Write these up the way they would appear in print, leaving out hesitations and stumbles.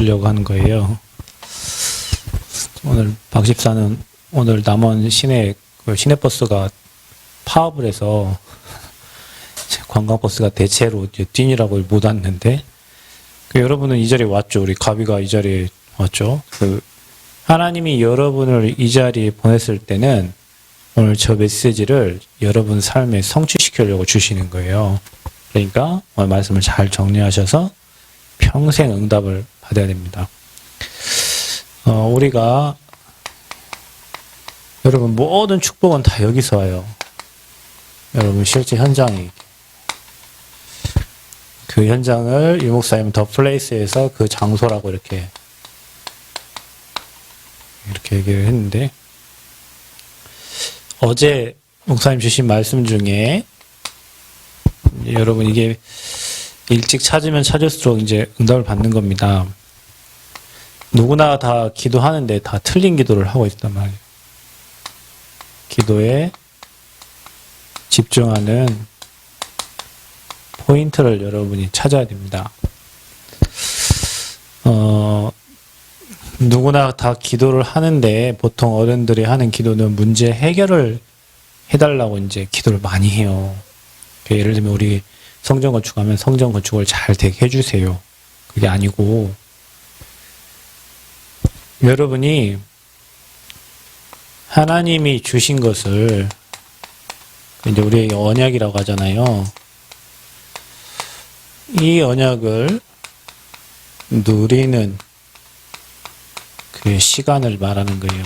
주려고 하는 거예요. 오늘 박 집사는 오늘 남원 시내버스가 파업을 해서 관광버스가 대체로 뛰느라고 못 왔는데, 여러분은 이 자리에 왔죠. 우리 가비가 이 자리에 왔죠. 하나님이 여러분을 이 자리에 보냈을 때는 오늘 저 메시지를 여러분 삶에 성취시키려고 주시는 거예요. 그러니까 오늘 말씀을 잘 정리하셔서 평생 응답을 받아야 됩니다. 우리가 여러분 모든 축복은 다 여기서 와요. 여러분 실제 현장이 그 현장을 유 목사님 더 플레이스에서 그 장소라고 이렇게 얘기를 했는데, 어제 목사님 주신 말씀 중에 여러분 이게 일찍 찾으면 찾을수록 이제 응답을 받는 겁니다. 누구나 다 기도하는데 다 틀린 기도를 하고 있단 말이에요. 기도에 집중하는 포인트를 여러분이 찾아야 됩니다. 누구나 다 기도를 하는데 보통 어른들이 하는 기도는 문제 해결을 해달라고 이제 기도를 많이 해요. 예를 들면 우리 성전 건축하면 성전 건축을 잘 되게 해주세요. 그게 아니고, 여러분이 하나님이 주신 것을 이제 우리에게 언약이라고 하잖아요. 이 언약을 누리는 그 시간을 말하는 거예요.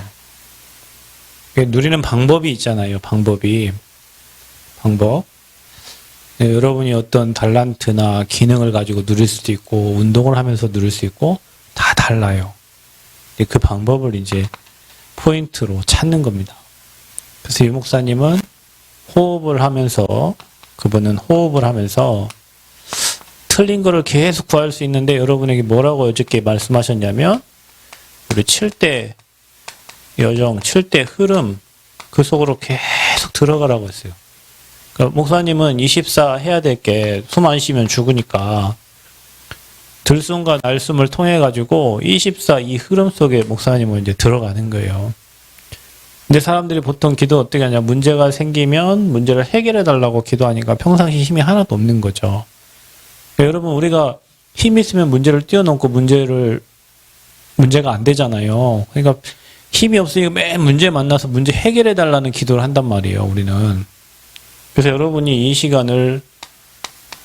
누리는 방법이 있잖아요. 방법. 여러분이 어떤 달란트나 기능을 가지고 누릴 수도 있고, 운동을 하면서 누릴 수 있고, 다 달라요. 그 방법을 이제 포인트로 찾는 겁니다. 그래서 유 목사님은 그분은 호흡을 하면서 틀린 거를 계속 구할 수 있는데, 여러분에게 뭐라고 어저께 말씀하셨냐면, 우리 7대 여정, 7대 흐름, 그 속으로 계속 들어가라고 했어요. 그러니까 목사님은 24 해야 될 게 숨 안 쉬면 죽으니까 들숨과 날숨을 통해 가지고 24 이 흐름 속에 목사님은 이제 들어가는 거예요. 근데 사람들이 보통 기도 어떻게 하냐, 문제가 생기면 문제를 해결해 달라고 기도하니까 평상시 힘이 하나도 없는 거죠. 그러니까 여러분, 우리가 힘이 있으면 문제를 뛰어넘고 문제가 안 되잖아요. 그러니까 힘이 없으니까 매일 문제 만나서 문제 해결해 달라는 기도를 한단 말이에요, 우리는. 그래서 여러분이 이 시간을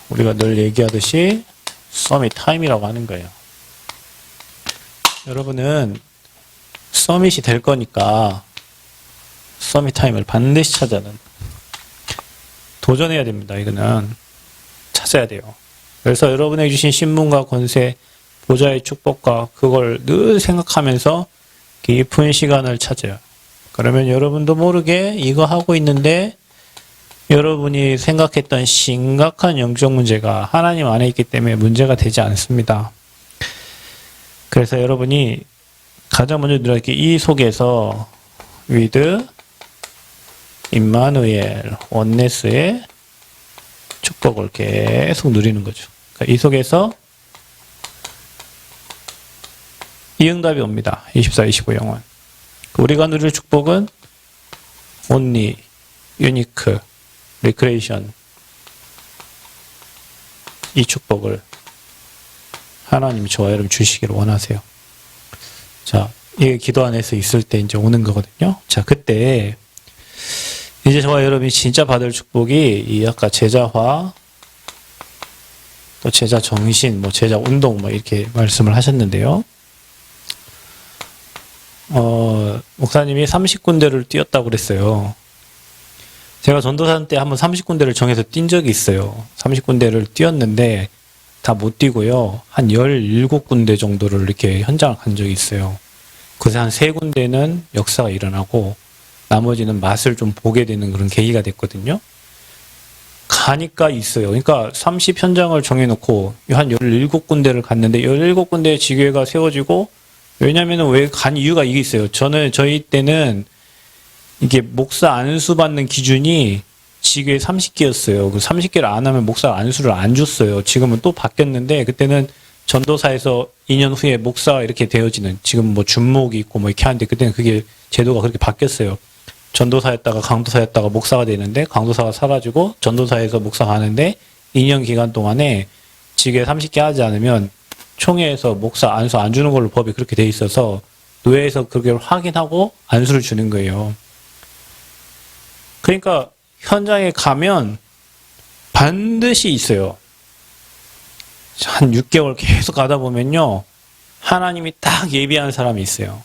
우리가 늘 얘기하듯이 서밋 타임이라고 하는 거예요. 여러분은 서밋이 될 거니까 서밋 타임을 반드시 도전해야 됩니다. 이거는 찾아야 돼요. 그래서 여러분에게 주신 신분과 권세, 보좌의 축복과 그걸 늘 생각하면서 깊은 시간을 찾아요. 그러면 여러분도 모르게 이거 하고 있는데 여러분이 생각했던 심각한 영적 문제가 하나님 안에 있기 때문에 문제가 되지 않습니다. 그래서 여러분이 가장 먼저 이렇게 이 속에서 with 임마누엘 원네스의 축복을 계속 누리는 거죠. 그러니까 이 속에서 이 응답이 옵니다. 24, 25 영원. 우리가 누릴 축복은 only, unique, recreation. 이 축복을 하나님이 저와 여러분 주시기를 원하세요. 자, 이게 기도 안에서 있을 때 이제 오는 거거든요. 자, 그때 이제 저와 여러분이 진짜 받을 축복이 이 아까 제자화, 또 제자 정신, 제자 운동 이렇게 말씀을 하셨는데요. 목사님이 30군데를 뛰었다고 그랬어요. 제가 전도사는 때 한번 30군데를 정해서 뛴 적이 있어요. 30군데를 뛰었는데 다 못 뛰고요. 한 17군데 정도를 이렇게 현장을 간 적이 있어요. 그래서 한 3군데는 역사가 일어나고 나머지는 맛을 좀 보게 되는 그런 계기가 됐거든요. 가니까 있어요. 그러니까 30 현장을 정해놓고 한 17군데를 갔는데 17군데의 지교회가 세워지고, 왜냐면은 왜 간 이유가 이게 있어요. 저희 때는 이게 목사 안수 받는 기준이 지교회 30개였어요. 그 30개를 안 하면 목사 안수를 안 줬어요. 지금은 또 바뀌었는데, 그때는 전도사에서 2년 후에 목사가 이렇게 되어지는, 지금 뭐 준목이 있고 뭐 이렇게 하는데, 그때는 그게 제도가 그렇게 바뀌었어요. 전도사였다가 강도사였다가 목사가 되는데, 강도사가 사라지고 전도사에서 목사가 하는데 2년 기간 동안에 직에 30개 하지 않으면 총회에서 목사 안수 안 주는 걸로 법이 그렇게 돼 있어서 노예에서 그걸 확인하고 안수를 주는 거예요. 그러니까 현장에 가면 반드시 있어요. 한 6개월 계속 가다 보면요, 하나님이 딱 예비한 사람이 있어요.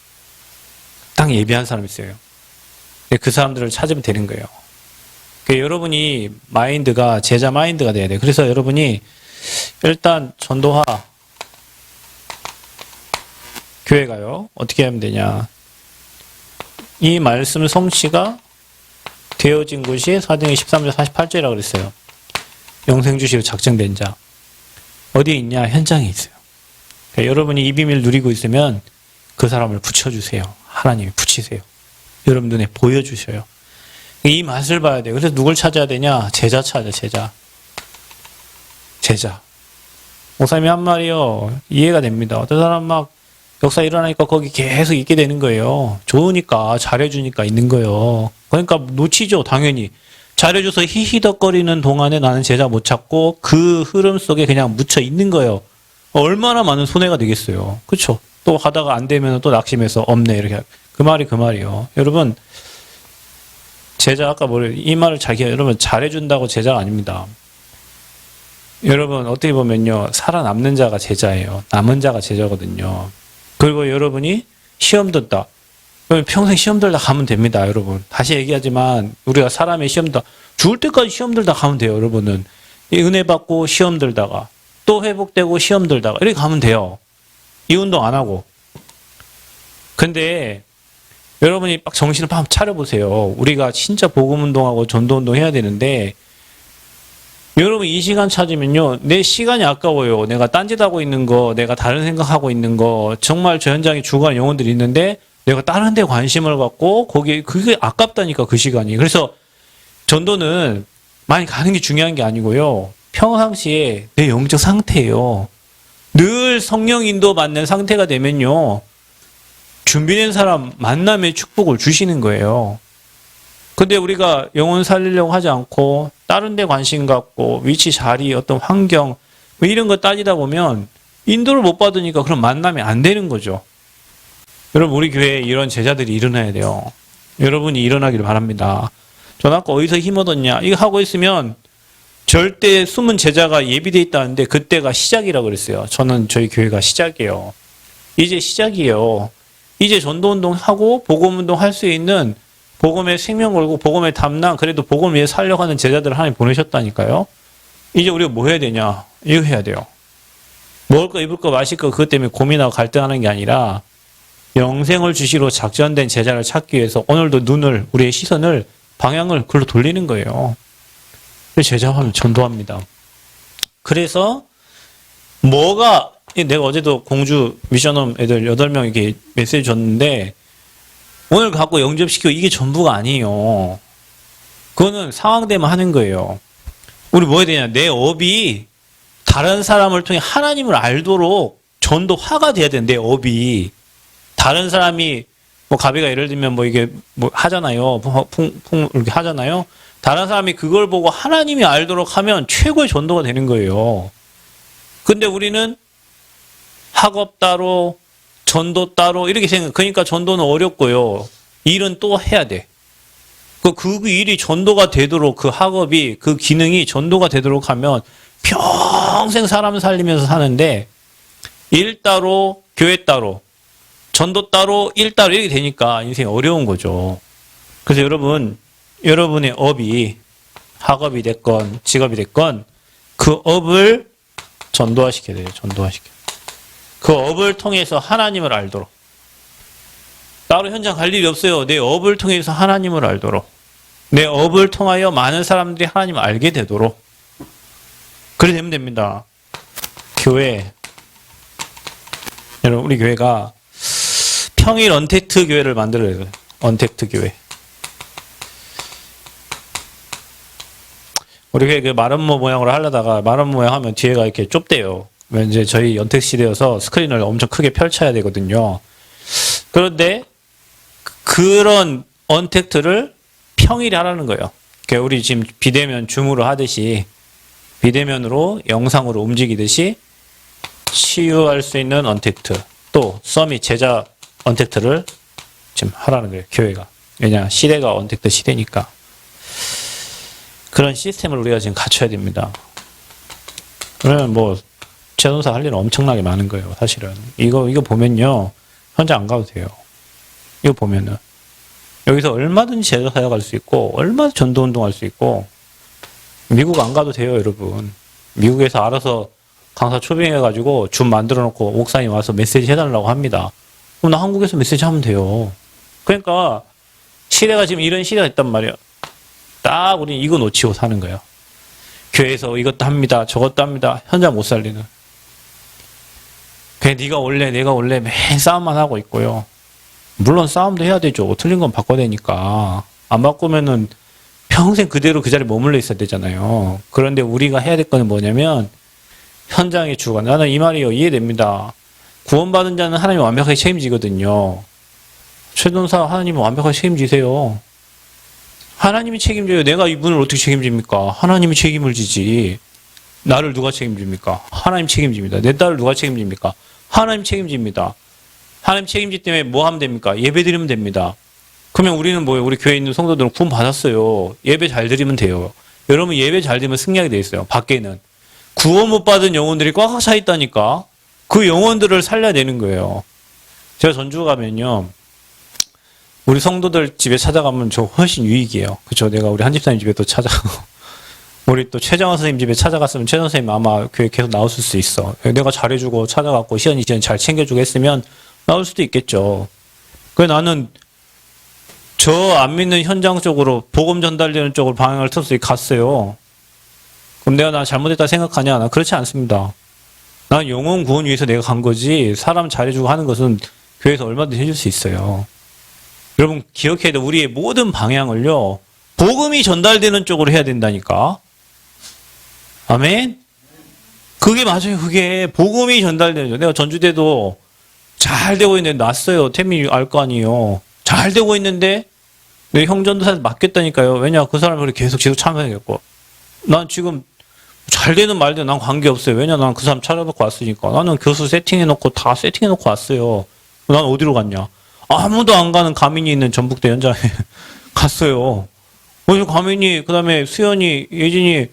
딱 예비한 사람이 있어요. 그 사람들을 찾으면 되는 거예요. 그러니까 여러분이 마인드가 제자 마인드가 돼야 돼요. 그래서 여러분이 일단 전도하 교회 가요. 어떻게 하면 되냐. 이 말씀 성취가 되어진 곳이 사도행전 13절 48절이라고 그랬어요. 영생주시로 작정된 자. 어디에 있냐? 현장에 있어요. 그러니까 여러분이 이 비밀 누리고 있으면 그 사람을 붙여주세요. 하나님이 붙이세요. 여러분 눈에 보여주셔요. 이 맛을 봐야 돼요. 그래서 누굴 찾아야 되냐? 제자 찾아, 제자. 제자. 목사님이 한 말이요, 이해가 됩니다. 어떤 사람 막 역사 일어나니까 거기 계속 있게 되는 거예요. 좋으니까, 잘해주니까 있는 거예요. 그러니까 놓치죠, 당연히. 잘해줘서 히히덕거리는 동안에 나는 제자 못 찾고 그 흐름 속에 그냥 묻혀 있는 거예요. 얼마나 많은 손해가 되겠어요. 그렇죠? 또 하다가 안 되면 또 낙심해서 없네, 이렇게. 그 말이 그 말이요. 여러분, 제자 아까 이 말을 여러분 잘해준다고 제자가 아닙니다. 여러분 어떻게 보면요, 살아남는 자가 제자예요. 남은 자가 제자거든요. 그리고 여러분이 시험 든다. 평생 시험 들다 가면 됩니다, 여러분. 다시 얘기하지만 우리가 사람의 시험 들다 죽을 때까지 시험 들다 가면 돼요, 여러분은. 이 은혜 받고 시험 들다가 또 회복되고 시험 들다가 이렇게 가면 돼요. 이 운동 안 하고. 근데 여러분이 막 정신을 팍 차려보세요. 우리가 진짜 복음운동하고 전도운동 해야 되는데, 여러분 이 시간 찾으면요, 내 시간이 아까워요. 내가 딴짓하고 있는 거, 내가 다른 생각하고 있는 거, 정말 저 현장에 죽어간 영혼들이 있는데 내가 다른 데 관심을 갖고 그게 아깝다니까, 그 시간이. 그래서 전도는 많이 가는 게 중요한 게 아니고요, 평상시에 내 영적 상태예요. 늘 성령 인도 받는 상태가 되면요, 준비된 사람 만남의 축복을 주시는 거예요. 근데 우리가 영혼 살리려고 하지 않고 다른 데 관심 갖고 위치, 자리, 어떤 환경 뭐 이런 거 따지다 보면 인도를 못 받으니까 그런 만남이 안 되는 거죠. 여러분, 우리 교회에 이런 제자들이 일어나야 돼요. 여러분이 일어나기를 바랍니다. 전 아까 어디서 힘 얻었냐, 이거 하고 있으면 절대 숨은 제자가 예비되어 있다는데 그때가 시작이라고 그랬어요. 저는 저희 교회가 시작이에요. 이제 시작이에요. 이제 전도운동 하고 복음운동 할 수 있는, 복음의 생명 걸고 복음의 담당, 그래도 복음을 위해 살려가는 제자들을 하나님 보내셨다니까요. 이제 우리가 뭐 해야 되냐, 이거 해야 돼요. 먹을 거 입을 거 마실 거 그것 때문에 고민하고 갈등하는 게 아니라 영생을 주시러 작전된 제자를 찾기 위해서 오늘도 우리의 시선을, 방향을 글로 돌리는 거예요. 제자하면 전도합니다. 그래서 내가 어제도 공주 미션홈 애들 8명 이렇게 메시지 줬는데, 오늘 갖고 영접시키고 이게 전부가 아니에요. 그거는 상황되면 하는 거예요. 우리 뭐 해야 되냐, 내 업이 다른 사람을 통해 하나님을 알도록 전도화가 돼야 되는데, 내 업이. 다른 사람이, 뭐 가비가 예를 들면 뭐 이게 뭐 하잖아요. 이렇게 하잖아요. 다른 사람이 그걸 보고 하나님이 알도록 하면 최고의 전도가 되는 거예요. 근데 우리는 학업 따로, 전도 따로 이렇게 그러니까 전도는 어렵고요. 일은 또 해야 돼. 그 일이 전도가 되도록, 그 학업이, 그 기능이 전도가 되도록 하면 평생 사람 살리면서 사는데, 일 따로, 교회 따로, 전도 따로, 일 따로 이렇게 되니까 인생이 어려운 거죠. 그래서 여러분의 업이 학업이 됐건 직업이 됐건 그 업을 전도화시켜야 돼요. 그 업을 통해서 하나님을 알도록. 따로 현장 갈 일이 없어요. 내 업을 통해서 하나님을 알도록. 내 업을 통하여 많은 사람들이 하나님을 알게 되도록. 그래 되면 됩니다. 교회. 여러분, 우리 교회가 평일 언택트 교회를 만들어야 돼요. 언택트 교회. 우리 교회 그 마름모 모양으로 하려다가 마름모 모양 하면 뒤에가 이렇게 좁대요. 이제 저희 연택 시대여서 스크린을 엄청 크게 펼쳐야 되거든요. 그런데 그런 언택트를 평일에 하라는 거예요. 그러니까 우리 지금 비대면 줌으로 하듯이 비대면으로 영상으로 움직이듯이 치유할 수 있는 언택트, 또 서밋 제자 언택트를 지금 하라는 거예요. 교회가. 왜냐, 시대가 언택트 시대니까. 그런 시스템을 우리가 지금 갖춰야 됩니다. 그러면 뭐 최선사 할 일은 엄청나게 많은 거예요. 사실은 이거 보면요, 현장 안 가도 돼요. 이거 보면은 여기서 얼마든지 제자 사역할 수 있고 얼마든지 전도운동 할 수 있고, 미국 안 가도 돼요. 여러분, 미국에서 알아서 강사 초빙해가지고 줌 만들어 놓고 목사님 와서 메시지 해달라고 합니다. 그럼 나 한국에서 메시지 하면 돼요. 그러니까 시대가 지금 이런 시대가 있단 말이에요. 딱 우리는 이거 놓치고 사는 거예요. 교회에서 이것도 합니다, 저것도 합니다. 현장 못 살리는. 그냥 내가 원래 매일 싸움만 하고 있고요. 물론 싸움도 해야 되죠. 틀린 건 바꿔야 되니까. 안 바꾸면은 평생 그대로 그 자리에 머물러 있어야 되잖아요. 그런데 우리가 해야 될 거는 뭐냐면 현장의 주관. 나는 이 말이요, 이해됩니다. 구원받은 자는 하나님이 완벽하게 책임지거든요. 최전사 하나님은 완벽하게 책임지세요. 하나님이 책임져요. 내가 이분을 어떻게 책임집니까? 하나님이 책임을 지지. 나를 누가 책임집니까? 하나님 책임집니다. 내 딸을 누가 책임집니까? 하나님 책임집니다. 하나님 책임지 때문에 뭐 하면 됩니까? 예배 드리면 됩니다. 그러면 우리는 뭐예요? 우리 교회에 있는 성도들은 구원 받았어요. 예배 잘 드리면 돼요. 여러분, 예배 잘 드리면 승리하게 돼 있어요. 밖에는 구원 못 받은 영혼들이 꽉 차 있다니까. 그 영혼들을 살려야 되는 거예요. 제가 전주 가면요, 우리 성도들 집에 찾아가면 저 훨씬 유익이에요. 그쵸? 내가 우리 한집사님 집에 또 찾아가고, 우리 또 최정화 선생님 집에 찾아갔으면 최정화 선생님 아마 교회 계속 나왔을 수 있어. 내가 잘해주고 찾아갔고 시연이 잘 챙겨주고 했으면 나올 수도 있겠죠. 그래, 나는 저 안 믿는 현장 쪽으로 복음 전달되는 쪽으로 방향을 틀어서 갔어요. 그럼 내가 나 잘못했다 생각하냐? 나 그렇지 않습니다. 난 영혼 구원 위해서 내가 간 거지, 사람 잘해주고 하는 것은 교회에서 얼마든지 해줄 수 있어요. 여러분, 기억해야 돼. 우리의 모든 방향을요, 복음이 전달되는 쪽으로 해야 된다니까. 아멘? 그게 맞아요. 그게 복음이 전달되는 쪽. 내가 전주대도 잘 되고 있는데 났어요. 태민이 알 거 아니에요. 잘 되고 있는데 내 형전도사한테 맡겼다니까요. 왜냐, 그 사람을 계속 참여하겠고. 난 지금 잘 되는 말든 난 관계없어요. 왜냐, 난 그 사람 찾아놓고 왔으니까. 나는 교수 세팅해놓고 다 세팅해놓고 왔어요. 난 어디로 갔냐? 아무도 안 가는 가민이 있는 전북대 현장에 갔어요. 가민이, 그 다음에 수연이, 예진이,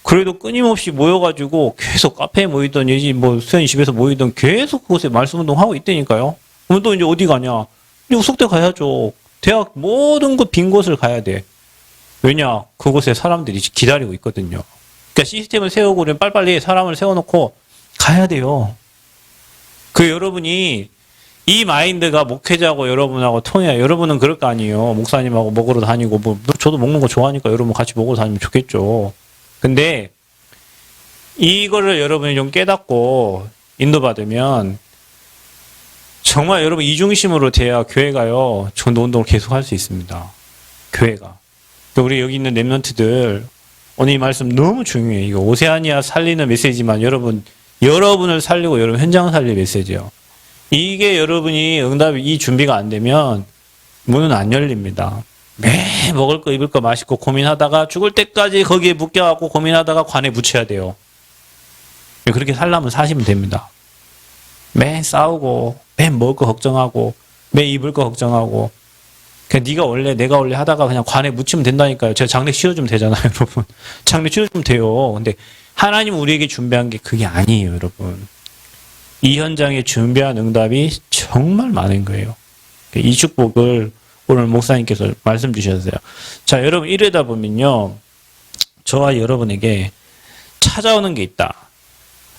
그래도 끊임없이 모여가지고 계속 카페에 모이던, 예진이 뭐 수연이 집에서 모이던 계속 그곳에 말씀운동 하고 있다니까요. 그럼 또 이제 어디 가냐? 이제 우석대 가야죠. 대학 모든 것 빈 곳을 가야 돼. 왜냐? 그곳에 사람들이 기다리고 있거든요. 그러니까 시스템을 세우고 빨리빨리 사람을 세워놓고 가야 돼요. 그 여러분이 이 마인드가 목회자고 여러분하고 통해야. 여러분은 그럴 거 아니에요. 목사님하고 먹으러 다니고, 뭐 저도 먹는 거 좋아하니까 여러분 같이 먹으러 다니면 좋겠죠. 근데 이거를 여러분이 좀 깨닫고 인도받으면 정말 여러분 이중심으로 돼야 교회가요, 전도운동을 계속 할 수 있습니다. 교회가. 우리 여기 있는 랩런트들, 오늘 이 말씀 너무 중요해요. 이거 오세아니아 살리는 메시지만 여러분을 살리고 여러분 현장을 살릴 메시지예요. 이게 여러분이 응답이, 이 준비가 안 되면 문은 안 열립니다. 매 먹을 거 입을 거 맛있고 고민하다가 죽을 때까지 거기에 묶여갖고 고민하다가 관에 묻혀야 돼요. 그렇게 살려면 사시면 됩니다. 매 싸우고 매 먹을 거 걱정하고 매 입을 거 걱정하고, 그냥 내가 원래 하다가 그냥 관에 묻히면 된다니까요. 제가 장례 치러주면 되잖아요, 여러분. 장례 치러주면 돼요. 근데 하나님은 우리에게 준비한 게 그게 아니에요, 여러분. 이 현장에 준비한 응답이 정말 많은 거예요. 이 축복을 오늘 목사님께서 말씀 주셨어요. 자, 여러분, 이러다 보면요, 저와 여러분에게 찾아오는 게 있다.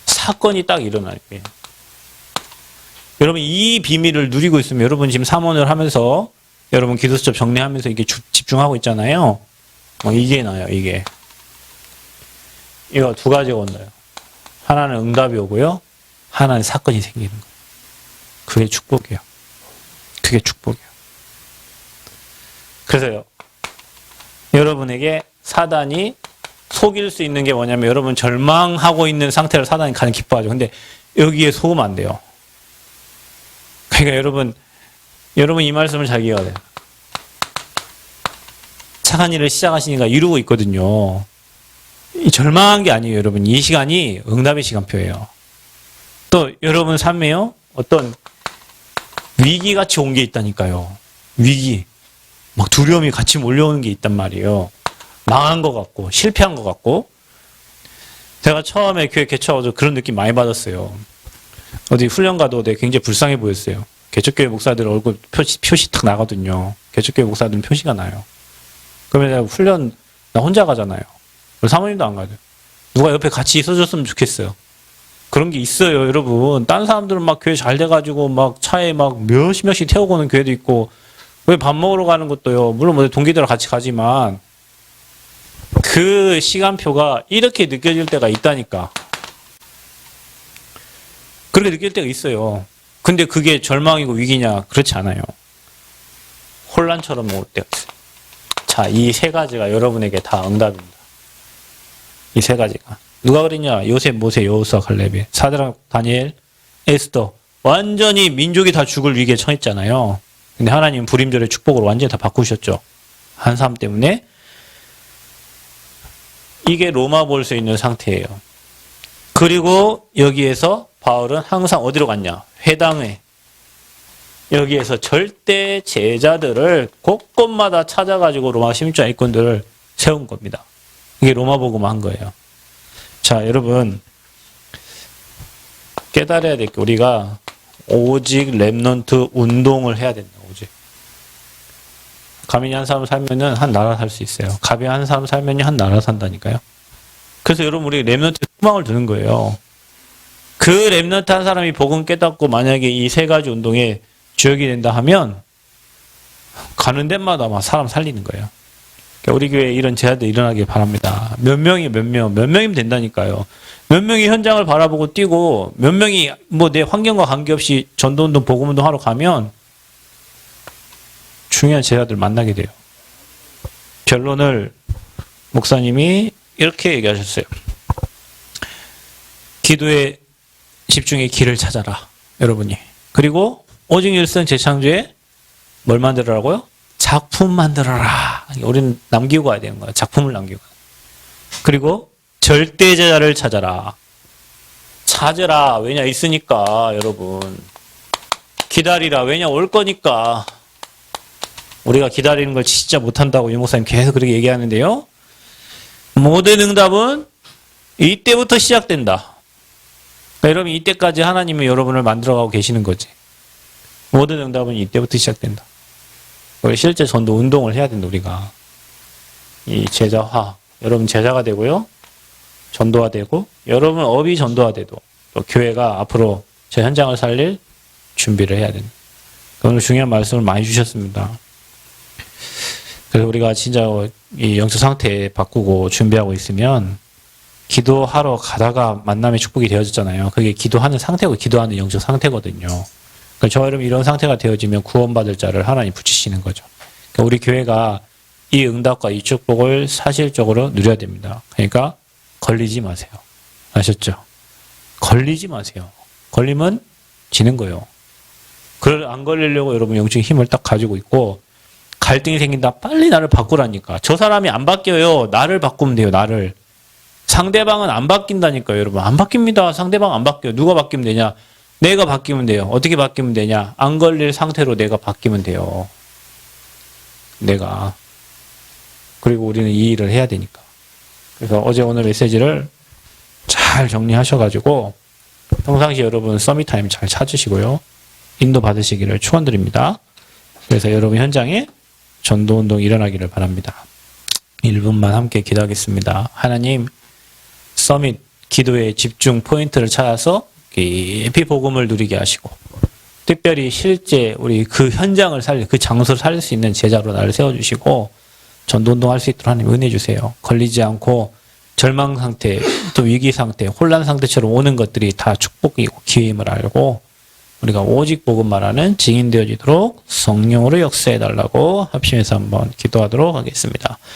사건이 딱 일어날 거예요. 여러분, 이 비밀을 누리고 있으면, 여러분 지금 사모를 하면서 여러분 기도 수첩 정리하면서 이게 집중하고 있잖아요. 이게 나요, 이게. 이거 두 가지가 온다요. 하나는 응답이 오고요, 하나는 사건이 생기는 거예요. 그게 축복이에요. 그게 축복이에요. 그래서요, 여러분에게 사단이 속일 수 있는 게 뭐냐면 여러분 절망하고 있는 상태를 사단이 가장 기뻐하죠. 근데 여기에 속으면 안 돼요. 그러니까 여러분 이 말씀을 잘 기억해야 돼요. 착한 일을 시작하시니까 이루고 있거든요. 이 절망한 게 아니에요, 여러분. 이 시간이 응답의 시간표예요. 또 여러분 삶에요, 어떤 위기같이 온 게 있다니까요. 위기. 막 두려움이 같이 몰려오는 게 있단 말이에요. 망한 것 같고, 실패한 것 같고. 제가 처음에 교회 개척하고 그런 느낌 많이 받았어요. 어디 훈련 가도 굉장히 불쌍해 보였어요. 개척교회 목사들 얼굴 표시 탁 나거든요. 개척교회 목사들은 표시가 나요. 그러면 내가 훈련, 나 혼자 가잖아요. 사모님도 안 가죠. 누가 옆에 같이 있어줬으면 좋겠어요. 그런 게 있어요, 여러분. 딴 사람들은 막 교회 잘 돼가지고 막 차에 막 몇십 명씩 태우고 오는 교회도 있고, 왜 밥 먹으러 가는 것도요. 물론 뭐 동기들과 같이 가지만, 그 시간표가 이렇게 느껴질 때가 있다니까. 그렇게 느낄 때가 있어요. 근데 그게 절망이고 위기냐? 그렇지 않아요. 혼란처럼 올 때가 있어요. 자, 이 세 가지가 여러분에게 다 응답입니다. 이 세 가지가. 누가 그랬냐? 요셉, 모세, 여호수아, 갈렙이. 사드락, 다니엘, 에스더. 완전히 민족이 다 죽을 위기에 처했잖아요. 근데 하나님 불임절의 축복으로 완전히 다 바꾸셨죠. 한 사람 때문에. 이게 로마 볼 수 있는 상태예요. 그리고 여기에서 바울은 항상 어디로 갔냐? 회당에. 여기에서 절대 제자들을 곳곳마다 찾아가지고 로마 시민주의 일꾼들을 세운 겁니다. 이게 로마 복음을 한 거예요. 자, 여러분 깨달아야 될 게 우리가 오직 렘넌트 운동을 해야 된다. 오직. 가민이 한 사람 살면은 한 나라 살 수 있어요. 갑이 한 사람 살면은 한 나라 산다니까요. 그래서 여러분 우리 렘넌트 소망을 두는 거예요. 그 렘넌트 한 사람이 복음 깨닫고 만약에 이 세 가지 운동에 주역이 된다 하면 가는 데마다 막 사람 살리는 거예요. 그러니까 우리 교회에 이런 제자들 일어나길 바랍니다. 몇 명이면 된다니까요. 몇 명이 현장을 바라보고 뛰고 몇 명이 뭐 내 환경과 관계없이 전도운동, 복음운동 하러 가면 중요한 제자들 만나게 돼요. 결론을 목사님이 이렇게 얘기하셨어요. 기도에 집중의 길을 찾아라. 여러분이. 그리고 오직 일생 재창조에 뭘 만들어라고요? 작품 만들어라. 우리는 남기고 가야 되는 거야. 작품을 남기고. 그리고 절대 제자를 찾아라. 찾으라. 왜냐? 있으니까 여러분. 기다리라. 왜냐? 올 거니까. 우리가 기다리는 걸 진짜 못한다고 유 목사님 계속 그렇게 얘기하는데요. 모든 응답은 이때부터 시작된다. 그러니까 여러분 이때까지 하나님이 여러분을 만들어가고 계시는 거지. 모든 응답은 이때부터 시작된다. 우리 실제 전도 운동을 해야 된다. 우리가 이 제자화, 여러분 제자가 되고요, 전도화 되고, 여러분 업이 전도화 되도 또 교회가 앞으로 제 현장을 살릴 준비를 해야 된다. 오늘 중요한 말씀을 많이 주셨습니다. 그래서 우리가 진짜 이 영적 상태 바꾸고 준비하고 있으면 기도하러 가다가 만남의 축복이 되어졌잖아요. 그게 기도하는 상태고 기도하는 영적 상태거든요. 그러니까 저 여러분 이런 상태가 되어지면 구원받을 자를 하나님 붙이시는 거죠. 그러니까 우리 교회가 이 응답과 이 축복을 사실적으로 누려야 됩니다. 그러니까 걸리지 마세요. 아셨죠? 걸리지 마세요. 걸리면 지는 거예요. 그걸 안 걸리려고 여러분 영적인 힘을 딱 가지고 있고, 갈등이 생긴다. 빨리 나를 바꾸라니까. 저 사람이 안 바뀌어요. 나를 바꾸면 돼요. 나를. 상대방은 안 바뀐다니까요. 여러분 안 바뀝니다. 상대방 안 바뀌어요. 누가 바뀌면 되냐? 내가 바뀌면 돼요. 어떻게 바뀌면 되냐? 안 걸릴 상태로 내가 바뀌면 돼요. 내가. 그리고 우리는 이 일을 해야 되니까. 그래서 어제 오늘 메시지를 잘 정리하셔가지고 평상시 여러분 서밋타임 잘 찾으시고요. 인도 받으시기를 축원드립니다. 그래서 여러분 현장에 전도운동 일어나기를 바랍니다. 1분만 함께 기도하겠습니다. 하나님, 서밋 기도의 집중 포인트를 찾아서 깊이 복음을 누리게 하시고, 특별히 실제 우리 그 현장을 살릴, 그 장소를 살릴 수 있는 제자로 나를 세워주시고 전도운동 할 수 있도록 하나님 은혜 주세요. 걸리지 않고 절망 상태, 또 위기 상태, 혼란 상태처럼 오는 것들이 다 축복이고 기회임을 알고 우리가 오직 복음 말하는 증인 되어지도록 성령으로 역사해달라고 합심해서 한번 기도하도록 하겠습니다.